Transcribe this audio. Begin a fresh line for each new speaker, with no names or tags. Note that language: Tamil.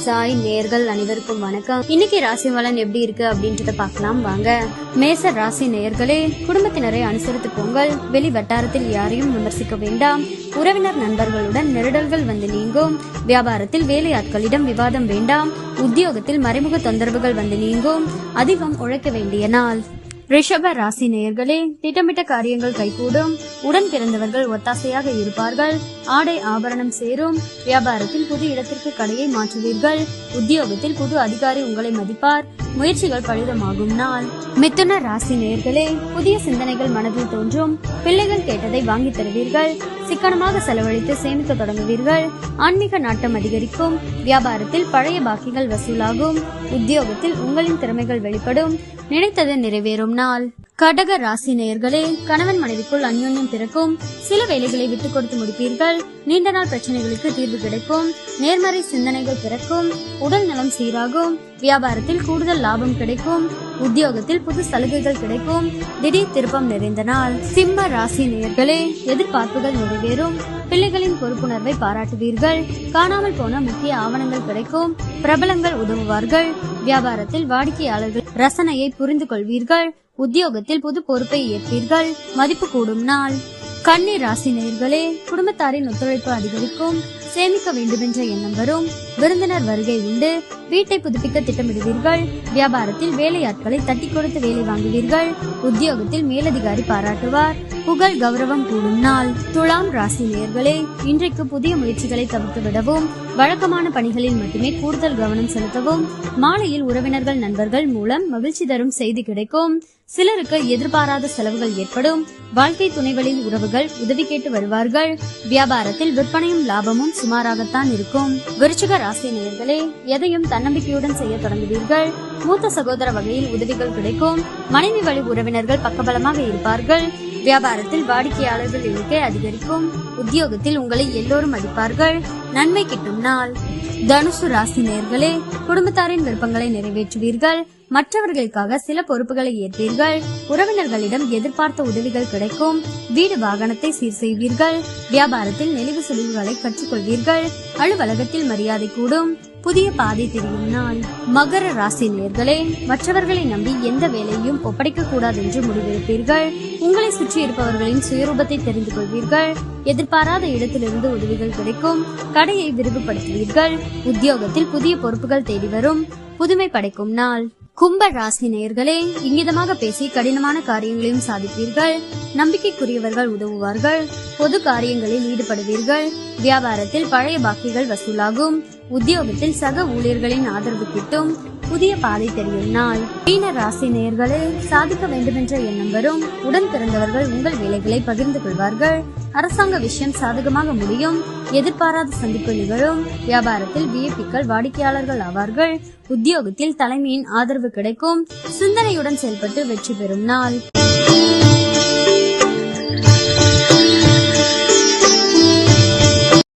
சாய் நேயர்கள் அனைவருக்கும் வணக்கம். இன்னைக்கு ராசி பலன் எப்படி இருக்கு அப்படின்றத பார்க்கலாம் வாங்க. மேச ராசி நேயர்களே, குடும்பத்தினரை அனுசரித்து போங்கள். வெளி வட்டாரத்தில் யாரையும் விமர்சிக்க வேண்டாம். உறவினர் நண்பர்களுடன் நெருடல்கள் வந்து நீங்கும். வியாபாரத்தில் வேலையாட்களிடம் விவாதம் வேண்டாம். உத்தியோகத்தில் மறைமுக தொந்தரவுகள் வந்து நீங்கும். அதிகம் உழைக்க வேண்டிய நாள். ரிஷப ராசி நேயர்களே, திட்டமிட்ட காரியங்கள் கைகூடும். உடன் பிறந்தவர்கள் ஒத்தாசையாக இருப்பார்கள். ஆடை ஆபரணம் சேரும். வியாபாரத்தில் புது இடத்திற்கு கடையை மாற்றுவீர்கள். உத்தியோகத்தில் புது அதிகாரி உங்களை மதிப்பார். முயற்சிகள் பலிதமாகும் நாள். மிதுன ராசி நேயர்களே, புதிய சிந்தனைகள் மனதில் தோன்றும். பிள்ளைகள் கேட்டதை வாங்கி தருவீர்கள். சிக்கனமாக செலவழித்து சேமிக்க தொடங்குவீர்கள். ஆன்மீக நாட்டம் அதிகரிக்கும். வியாபாரத்தில் பழைய பாக்கிகள் வசூலாகும். உத்தியோகத்தில் உங்களின் திறமைகள் வெளிப்படும். நினைத்தது நிறைவேறும் நாள். கடக ராசி நேயர்களே, கணவன் மனைவிக்குள் அந்யோன்யம் பிறக்கும். சில வேலைகளை விட்டுக் கொடுத்து முடிப்பீர்கள். நீண்ட நாள் பிரச்சனைகளுக்கு தீர்வு கிடைக்கும். நேர்மறை சிந்தனைகள் பிறக்கும். உடல் நலம் சீராகும். வியாபாரத்தில் கூடுதல் லாபம் கிடைக்கும். உத்தியோகத்தில் புது சலுகைகள் கிடைக்கும். திடீர் திருப்பம் நிறைந்த நாள். சிம்ம ராசி நேயர்களே, எதிர்பார்ப்புகள் நிறைவேறும். பிள்ளைகளின் பொறுப்புணர்வை பாராட்டுவீர்கள். காணாமல் போன முக்கிய ஆவணங்கள் கிடைக்கும். பிரபலங்கள் உதவுவார்கள். வியாபாரத்தில் வாடிக்கையாளர்கள் ரசனையை புரிந்து கொள்வீர்கள். உத்தியோகத்தில் புது பொறுப்பை ஏற்பீர்கள். மதிப்பு கூடும் நாள். கன்னி ராசி நேயர்களே, குடும்பத்தாரின் ஒத்துழைப்பு அதிகரிக்கும். சேமிக்க வேண்டுமென்ற எண்ணம் வரும். விருந்தினர் வருகை உண்டு. வீட்டை புதுப்பிக்க திட்டமிடுவீர்கள். வியாபாரத்தில் வேலையாட்களை தட்டி கொடுத்து வேலை வாங்குவீர்கள். உத்தியோகத்தில் மேலதிகாரி பாராட்டுவார். புகழ் கௌரவம் கூடும் நாள். துலாம் ராசி நேயர்களே, இன்றைக்கு புதிய முயற்சிகளை தவிர்த்து விடவும். வழக்கமான பணிகளில் மட்டுமே கூடுதல் கவனம் செலுத்தவும். மாலையில் உறவினர்கள் நண்பர்கள் மூலம் மகிழ்ச்சி தரும் செய்தி கிடைக்கும். சிலருக்கு எதிர்பாராத செலவுகள் ஏற்படும். வாழ்க்கை துணைகளின் உறவுகள் உதவி கேட்டு வருவார்கள். வியாபாரத்தில் விற்பனையும் லாபமும் சுமாராகத்தான் இருக்கும். விருச்சிக ராசி நேயர்களே, எதையும் தன்னம்பிக்கையுடன் செய்ய தொடங்குவீர்கள். மூத்த சகோதர வகையில் உதவிகள் கிடைக்கும். மனைவி வழி உறவினர்கள் பக்கபலமாக இருப்பார்கள். வியாபாரத்தில் வாடிக்கையாளர்கள் எண்ணிக்கை அதிகரிக்கும். உத்தியோகத்தில் உங்களை எல்லோரும் மதிப்பார்கள். நன்மை கிட்டும் நாள். தனுசு ராசி நேயர்களே, குடும்பத்தாரின் விருப்பங்களை நிறைவேற்றுவீர்கள். மற்றவர்களுக்காக சில பொறுப்புகளை ஏற்பீர்கள். உறவினர்களிடம் எதிர்பார்த்த உதவிகள் கிடைக்கும். வீடு வாகனத்தை சீர் செய்வீர்கள். வியாபாரத்தில் நெளிவு சுழிவுகளை கற்றுக்கொள்வீர்கள். அலுவலகத்தில் மரியாதை கூடும். புதிய பாதை தெரியும் நாள். மகர ராசி நேயர்களே, மற்றவர்களை நம்பி எந்த வேலையும் ஒப்படைக்க கூடாது என்று முடிவெடுப்பீர்கள். உங்களை சுற்றி இருப்பவர்களின் சுயரூபத்தை தெரிந்து கொள்வீர்கள். எதிர்பாராத இடத்திலிருந்து உதவிகள் கிடைக்கும். கடையை விரிவுபடுத்துவீர்கள். உத்தியோகத்தில் புதிய பொறுப்புகள் தேடி வரும். புதுமை படைக்கும் நாள். கும்ப ராசி நேயர்களே, இங்கிதமாக பேசி கடினமான காரியங்களையும் சாதிப்பீர்கள். நம்பிக்கைக்குரியவர்கள் உதவுவார்கள். பொது காரியங்களில் ஈடுபடுவீர்கள். வியாபாரத்தில் பழைய பாக்கிகள் வசூலாகும். உத்தியோகத்தில் சக ஊழியர்களின் ஆதரவு கிட்டும். புதிய பாதை தெரியும் நாள். மீன ராசி நேயர்களே, சாதிக்க வேண்டுமென்ற எண்ணம் வரும். உடன் பிறந்தவர்கள் உங்கள் வேலைகளை பகிர்ந்து கொள்வார்கள். அரசாங்க விஷயம் சாதகமாக முடியும். எதிர்பாராத சந்திப்பு நிகழும். வியாபாரத்தில் விஐபிக்கள் வாடிக்கையாளர்கள் ஆவார்கள். உத்தியோகத்தில் தலைமையின் ஆதரவு கிடைக்கும். சிந்தனையுடன் செயல்பட்டு வெற்றி பெறும் நாள்.